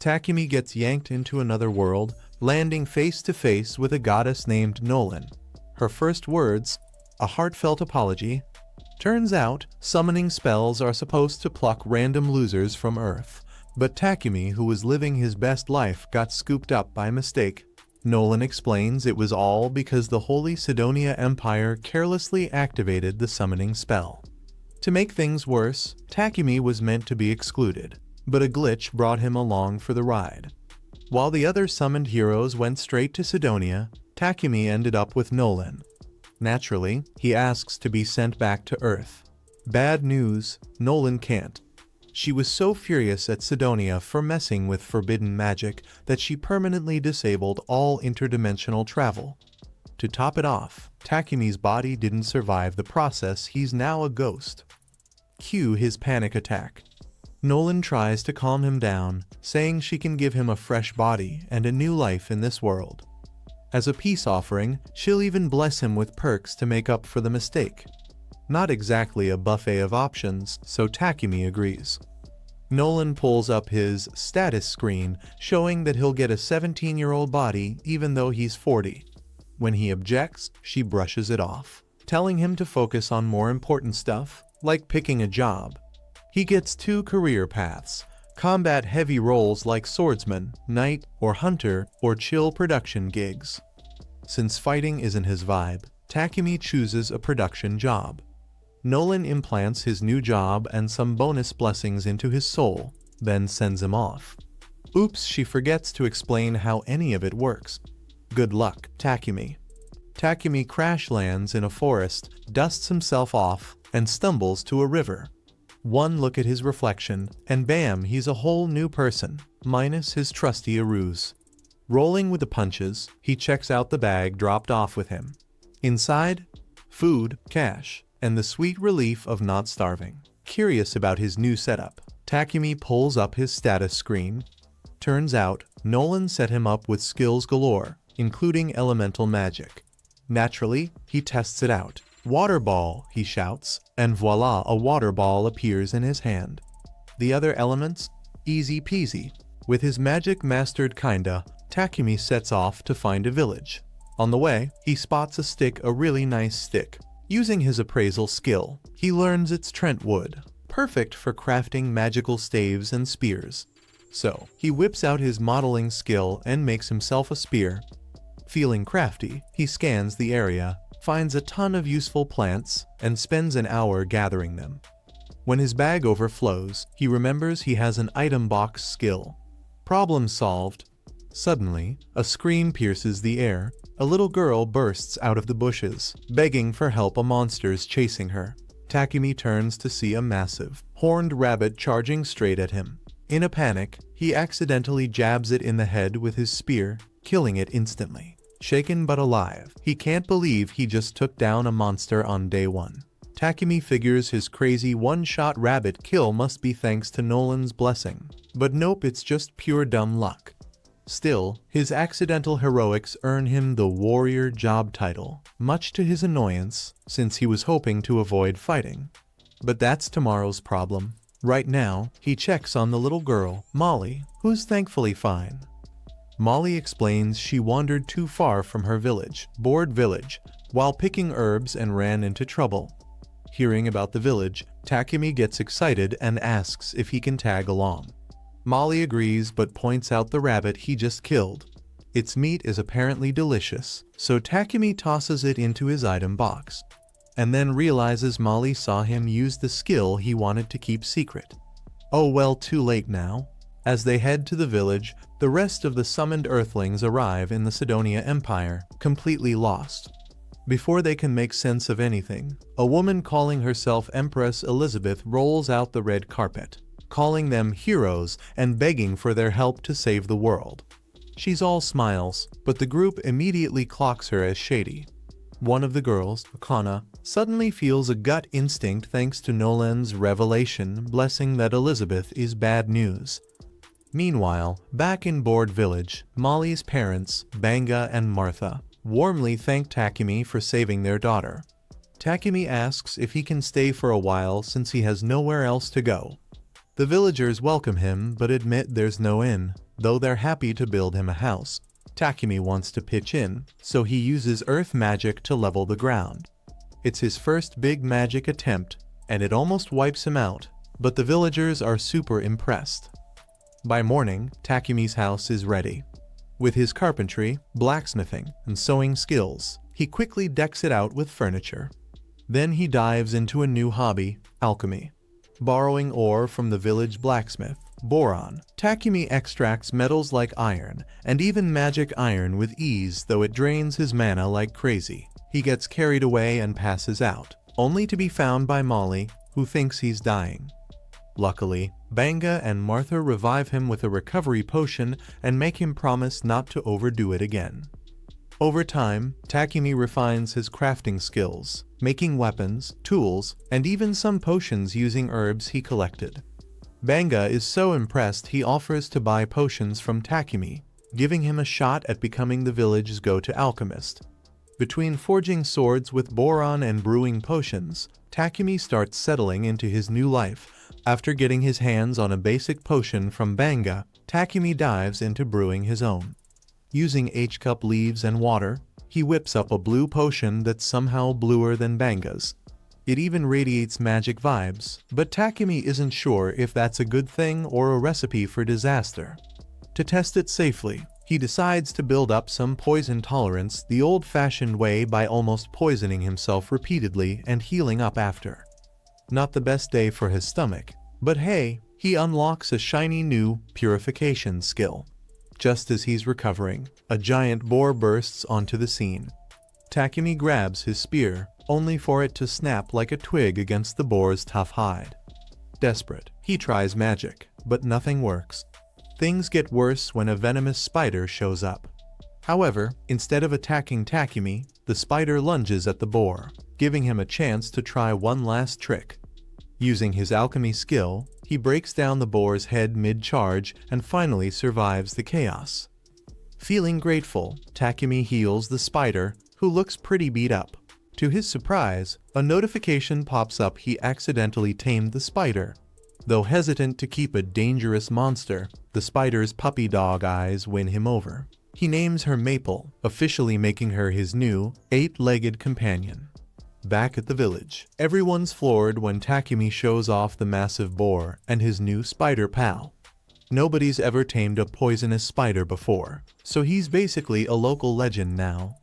Takumi gets yanked into another world, landing face to face with a goddess named Nolan. Her first words, a heartfelt apology. Turns out, summoning spells are supposed to pluck random losers from Earth. But Takumi, who was living his best life, got scooped up by mistake. Nolan explains it was all because the Holy Sidonia Empire carelessly activated the summoning spell. To make things worse, Takumi was meant to be excluded, but a glitch brought him along for the ride. While the other summoned heroes went straight to Sidonia, Takumi ended up with Nolan. Naturally, he asks to be sent back to Earth. Bad news, Nolan can't. She was so furious at Sidonia for messing with forbidden magic that she permanently disabled all interdimensional travel. To top it off, Takumi's body didn't survive the process. He's now a ghost. Cue his panic attack. Nolan tries to calm him down, saying she can give him a fresh body and a new life in this world. As a peace offering, she'll even bless him with perks to make up for the mistake. Not exactly a buffet of options, so Takumi agrees. Nolan pulls up his status screen, showing that he'll get a 17-year-old body even though he's 40. When he objects, she brushes it off, telling him to focus on more important stuff, like picking a job. He gets 2 career paths: combat-heavy roles like swordsman, knight, or hunter, or chill production gigs. Since fighting isn't his vibe, Takumi chooses a production job. Nolan implants his new job and some bonus blessings into his soul, then sends him off. Oops, she forgets to explain how any of it works. Good luck, Takumi. Takumi crash lands in a forest, dusts himself off, and stumbles to a river. One look at his reflection, and bam, he's a whole new person, minus his trusty ruse. Rolling with the punches, he checks out the bag dropped off with him. Inside, food, cash, and the sweet relief of not starving. Curious about his new setup, Takumi pulls up his status screen. Turns out, Nolan set him up with skills galore, including elemental magic. Naturally, he tests it out. Water ball, he shouts, and voila, a water ball appears in his hand. The other elements? Easy peasy. With his magic mastered kinda, Takumi sets off to find a village. On the way, he spots a really nice stick. Using his appraisal skill, he learns it's Trentwood, perfect for crafting magical staves and spears. So, he whips out his modeling skill and makes himself a spear. Feeling crafty, he scans the area, finds a ton of useful plants, and spends an hour gathering them. When his bag overflows, he remembers he has an item box skill. Problem solved. Suddenly, a scream pierces the air. A little girl bursts out of the bushes, begging for help. A monster's chasing her. Takumi turns to see a massive, horned rabbit charging straight at him. In a panic, he accidentally jabs it in the head with his spear, killing it instantly. Shaken but alive, he can't believe he just took down a monster on day 1. Takumi figures his crazy one-shot rabbit kill must be thanks to Nolan's blessing. But nope, it's just pure dumb luck. Still, his accidental heroics earn him the warrior job title, much to his annoyance, since he was hoping to avoid fighting. But that's tomorrow's problem. Right now, he checks on the little girl, Molly, who's thankfully fine. Molly explains she wandered too far from her village, Board Village, while picking herbs and ran into trouble. Hearing about the village, Takumi gets excited and asks if he can tag along. Molly agrees but points out the rabbit he just killed. Its meat is apparently delicious, so Takumi tosses it into his item box, and then realizes Molly saw him use the skill he wanted to keep secret. Oh well, too late now. As they head to the village, the rest of the summoned Earthlings arrive in the Sidonia Empire, completely lost. Before they can make sense of anything, a woman calling herself Empress Elizabeth rolls out the red carpet, calling them heroes and begging for their help to save the world. She's all smiles, but the group immediately clocks her as shady. One of the girls, Akana, suddenly feels a gut instinct thanks to Nolan's revelation blessing that Elizabeth is bad news. Meanwhile, back in Board Village, Molly's parents, Banga and Martha, warmly thank Takumi for saving their daughter. Takumi asks if he can stay for a while since he has nowhere else to go. The villagers welcome him but admit there's no inn. though they're happy to build him a house. Takumi wants to pitch in, so he uses earth magic to level the ground. It's his first big magic attempt, and it almost wipes him out, but the villagers are super impressed. By morning, Takumi's house is ready. With his carpentry, blacksmithing, and sewing skills, he quickly decks it out with furniture. Then he dives into a new hobby, alchemy. Borrowing ore from the village blacksmith, Boron, Takumi extracts metals like iron, and even magic iron with ease, though it drains his mana like crazy. He gets carried away and passes out, only to be found by Molly, who thinks he's dying. Luckily, Banga and Martha revive him with a recovery potion and make him promise not to overdo it again. Over time, Takumi refines his crafting skills, making weapons, tools, and even some potions using herbs he collected. Banga is so impressed he offers to buy potions from Takumi, giving him a shot at becoming the village's go-to alchemist. Between forging swords with Boron and brewing potions, Takumi starts settling into his new life. After getting his hands on a basic potion from Banga, Takumi dives into brewing his own. Using H-cup leaves and water, he whips up a blue potion that's somehow bluer than Banga's. It even radiates magic vibes, but Takumi isn't sure if that's a good thing or a recipe for disaster. To test it safely, he decides to build up some poison tolerance the old-fashioned way by almost poisoning himself repeatedly and healing up after. Not the best day for his stomach, but hey, he unlocks a shiny new purification skill. Just as he's recovering, a giant boar bursts onto the scene. Takumi grabs his spear, only for it to snap like a twig against the boar's tough hide. Desperate, he tries magic, but nothing works. Things get worse when a venomous spider shows up. However, instead of attacking Takumi, the spider lunges at the boar, giving him a chance to try one last trick. Using his alchemy skill, he breaks down the boar's head mid-charge and finally survives the chaos. Feeling grateful, Takumi heals the spider, who looks pretty beat up. To his surprise, a notification pops up he accidentally tamed the spider. Though hesitant to keep a dangerous monster, the spider's puppy dog eyes win him over. He names her Maple, officially making her his new, 8-legged companion. Back at the village, everyone's floored when Takumi shows off the massive boar and his new spider pal. Nobody's ever tamed a poisonous spider before, so he's basically a local legend now.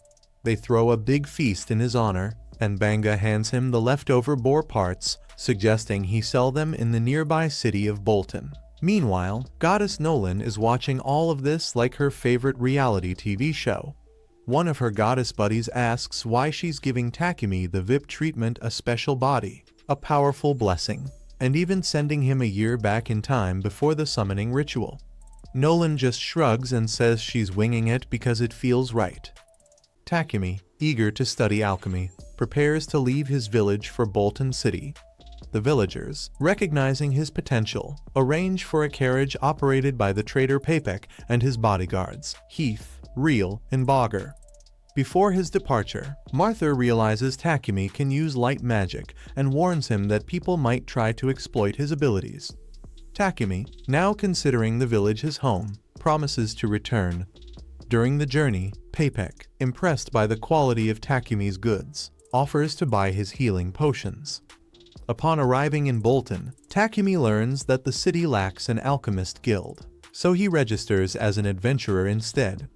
They throw a big feast in his honor, and Banga hands him the leftover boar parts, suggesting he sell them in the nearby city of Bolton. Meanwhile, Goddess Nolan is watching all of this like her favorite reality TV show. One of her goddess buddies asks why she's giving Takumi the VIP treatment, a special body, a powerful blessing, and even sending him a year back in time before the summoning ritual. Nolan just shrugs and says she's winging it because it feels right. Takumi, eager to study alchemy, prepares to leave his village for Bolton City. The villagers, recognizing his potential, arrange for a carriage operated by the trader Papek and his bodyguards, Heath, Reel, and Bogger. Before his departure, Martha realizes Takumi can use light magic and warns him that people might try to exploit his abilities. Takumi, now considering the village his home, promises to return. During the journey, Papek, impressed by the quality of Takumi's goods, offers to buy his healing potions. Upon arriving in Bolton, Takumi learns that the city lacks an alchemist guild, so he registers as an adventurer instead.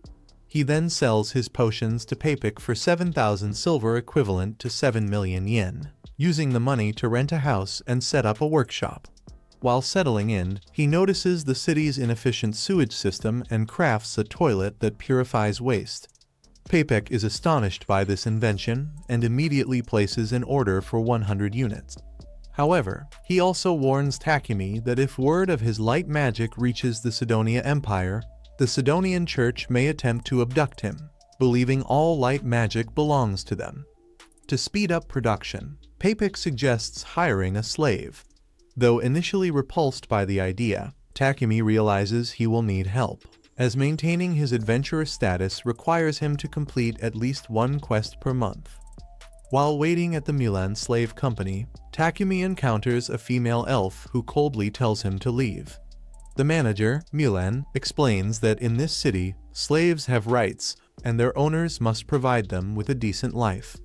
He then sells his potions to Papek for 7,000 silver, equivalent to 7 million yen, using the money to rent a house and set up a workshop. While settling in, he notices the city's inefficient sewage system and crafts a toilet that purifies waste. Papek is astonished by this invention and immediately places an order for 100 units. However, he also warns Takumi that if word of his light magic reaches the Sidonia Empire, the Sidonian Church may attempt to abduct him, believing all light magic belongs to them. To speed up production, Papek suggests hiring a slave. Though initially repulsed by the idea, Takumi realizes he will need help, as maintaining his adventurer status requires him to complete at least one quest per month. While waiting at the Milan slave company, Takumi encounters a female elf who coldly tells him to leave. The manager, Nolan, explains that in this city, slaves have rights, and their owners must provide them with a decent life.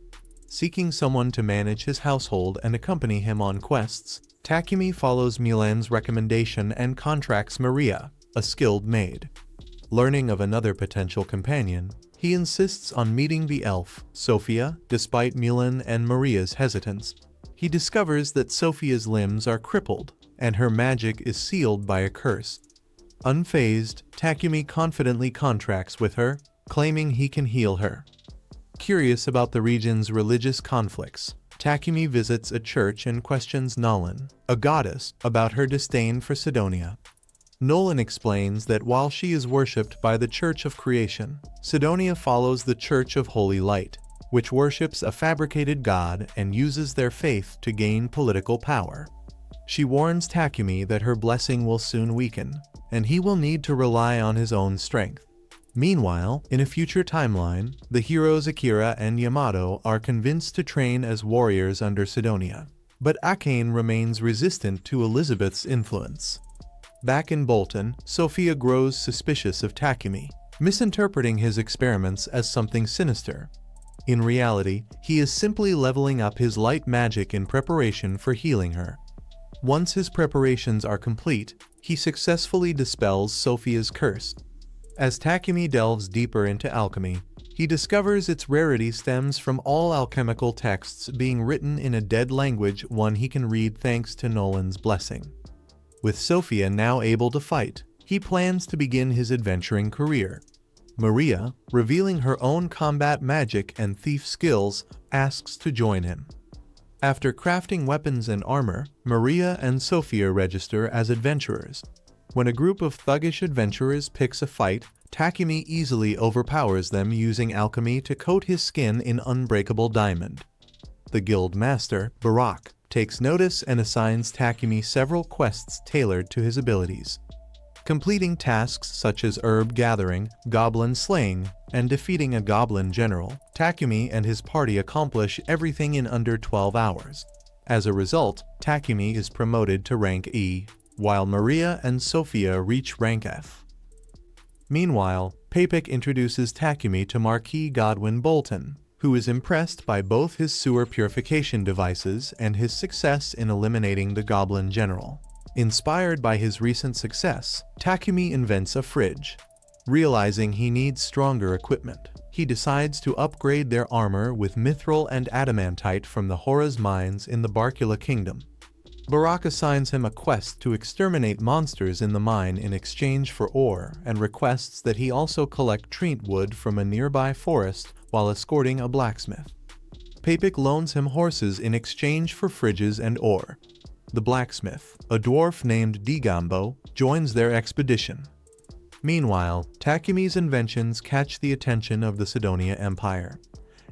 Seeking someone to manage his household and accompany him on quests, Takumi follows Nolan's recommendation and contracts Maria, a skilled maid. Learning of another potential companion, he insists on meeting the elf, Sophia, despite Nolan and Maria's hesitance. He discovers that Sophia's limbs are crippled, and her magic is sealed by a curse. Unfazed, Takumi confidently contracts with her, claiming he can heal her. Curious about the region's religious conflicts, Takumi visits a church and questions Nolan, a goddess, about her disdain for Sidonia. Nolan explains that while she is worshipped by the Church of Creation, Sidonia follows the Church of Holy Light, which worships a fabricated god and uses their faith to gain political power. She warns Takumi that her blessing will soon weaken, and he will need to rely on his own strength. Meanwhile, in a future timeline, the heroes Akira and Yamato are convinced to train as warriors under Sidonia, but Akane remains resistant to Elizabeth's influence. Back in Bolton, Sophia grows suspicious of Takumi, misinterpreting his experiments as something sinister. In reality, he is simply leveling up his light magic in preparation for healing her. Once his preparations are complete, he successfully dispels Sophia's curse. As Takumi delves deeper into alchemy, he discovers its rarity stems from all alchemical texts being written in a dead language, one he can read thanks to Nolan's blessing. With Sophia now able to fight, he plans to begin his adventuring career. Maria, revealing her own combat magic and thief skills, asks to join him. After crafting weapons and armor, Maria and Sophia register as adventurers. When a group of thuggish adventurers picks a fight, Takumi easily overpowers them using alchemy to coat his skin in unbreakable diamond. The guild master, Barak, takes notice and assigns Takumi several quests tailored to his abilities. Completing tasks such as herb gathering, goblin slaying, and defeating a goblin general, Takumi and his party accomplish everything in under 12 hours. As a result, Takumi is promoted to rank E, while Maria and Sophia reach rank F. Meanwhile, Papik introduces Takumi to Marquis Godwin Bolton, who is impressed by both his sewer purification devices and his success in eliminating the goblin general. Inspired by his recent success, Takumi invents a fridge. Realizing he needs stronger equipment, he decides to upgrade their armor with mithril and adamantite from the Hora's mines in the Barkula Kingdom. Barak assigns him a quest to exterminate monsters in the mine in exchange for ore and requests that he also collect treant wood from a nearby forest while escorting a blacksmith. Papik loans him horses in exchange for fridges and ore. The blacksmith, a dwarf named Digambo, joins their expedition. Meanwhile, Takumi's inventions catch the attention of the Sidonia Empire.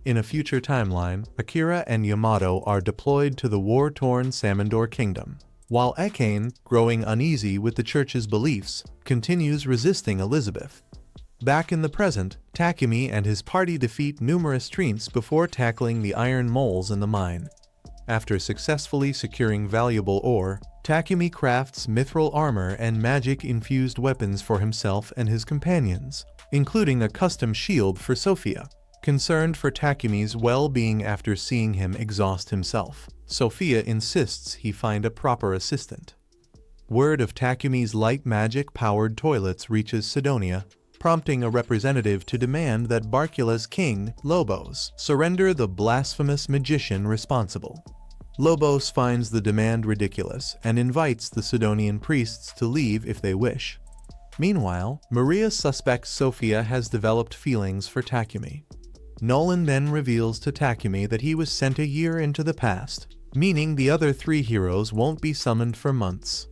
In a future timeline, Akira and Yamato are deployed to the war-torn Samandor Kingdom, while Akane, growing uneasy with the church's beliefs, continues resisting Elizabeth. Back in the present, Takumi and his party defeat numerous treants before tackling the iron moles in the mine. After successfully securing valuable ore, Takumi crafts mithril armor and magic-infused weapons for himself and his companions, including a custom shield for Sophia. Concerned for Takumi's well-being after seeing him exhaust himself, Sophia insists he find a proper assistant. Word of Takumi's light magic-powered toilets reaches Sidonia, prompting a representative to demand that Barkula's king, Lobos, surrender the blasphemous magician responsible. Lobos finds the demand ridiculous and invites the Sidonian priests to leave if they wish. Meanwhile, Maria suspects Sophia has developed feelings for Takumi. Nolan then reveals to Takumi that he was sent a year into the past, meaning the other three heroes won't be summoned for months.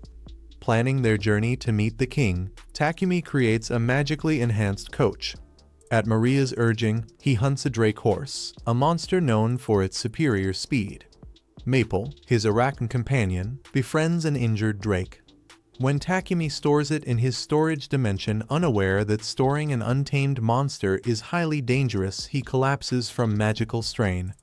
Planning their journey to meet the king, Takumi creates a magically enhanced coach. At Maria's urging, he hunts a drake horse, a monster known for its superior speed. Maple, his arachnid companion, befriends an injured drake. When Takumi stores it in his storage dimension, unaware that storing an untamed monster is highly dangerous, he collapses from magical strain.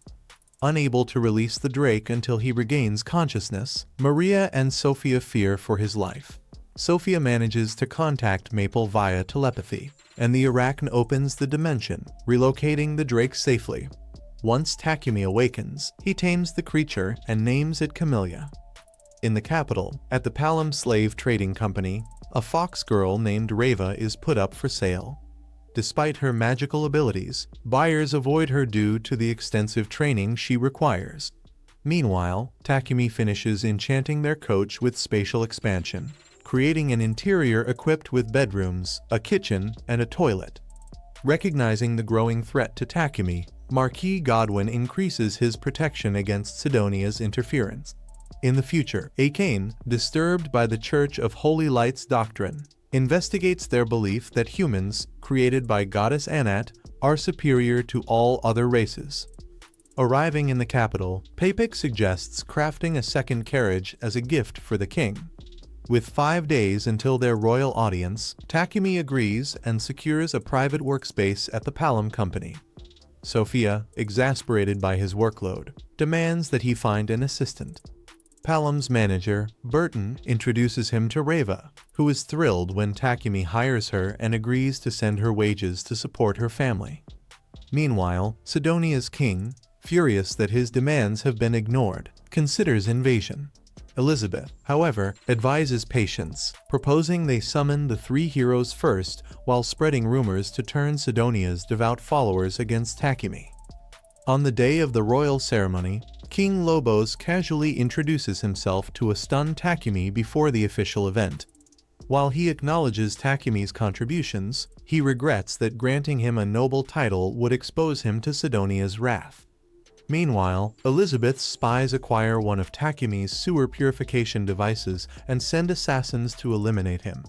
Unable to release the drake until he regains consciousness, Maria and Sophia fear for his life. Sophia manages to contact Maple via telepathy, and the Arachne opens the dimension, relocating the Drake safely. Once Takumi awakens, he tames the creature and names it Camellia. In the capital, at the Palom Slave Trading Company, a fox girl named Reva is put up for sale. Despite her magical abilities, buyers avoid her due to the extensive training she requires. Meanwhile, Takumi finishes enchanting their coach with spatial expansion, creating an interior equipped with bedrooms, a kitchen, and a toilet. Recognizing the growing threat to Takumi, Marquis Godwin increases his protection against Sidonia's interference. In the future, Akane, disturbed by the Church of Holy Light's doctrine, investigates their belief that humans, created by Goddess Anat, are superior to all other races. Arriving in the capital, Papik suggests crafting a second carriage as a gift for the king. With 5 days until their royal audience, Takumi agrees and secures a private workspace at the Palom Company. Sophia, exasperated by his workload, demands that he find an assistant. Palom's manager, Bolton, introduces him to Reva, who is thrilled when Takumi hires her and agrees to send her wages to support her family. Meanwhile, Sidonia's king, furious that his demands have been ignored, considers invasion. Elizabeth, however, advises patience, proposing they summon the 3 heroes first while spreading rumors to turn Sidonia's devout followers against Takumi. On the day of the royal ceremony, King Lobos casually introduces himself to a stunned Takumi before the official event. While he acknowledges Takumi's contributions, he regrets that granting him a noble title would expose him to Sidonia's wrath. Meanwhile, Elizabeth's spies acquire one of Takumi's sewer purification devices and send assassins to eliminate him.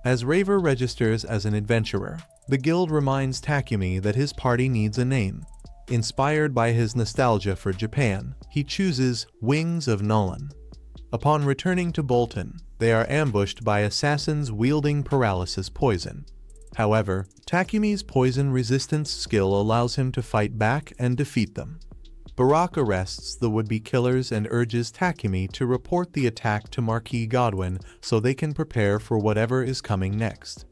As Raver registers as an adventurer, the guild reminds Takumi that his party needs a name. Inspired by his nostalgia for Japan, he chooses Wings of Nolan. Upon returning to Bolton, they are ambushed by assassins wielding paralysis poison. However, Takumi's poison resistance skill allows him to fight back and defeat them. Barak arrests the would-be killers and urges Takumi to report the attack to Marquis Godwin so they can prepare for whatever is coming next.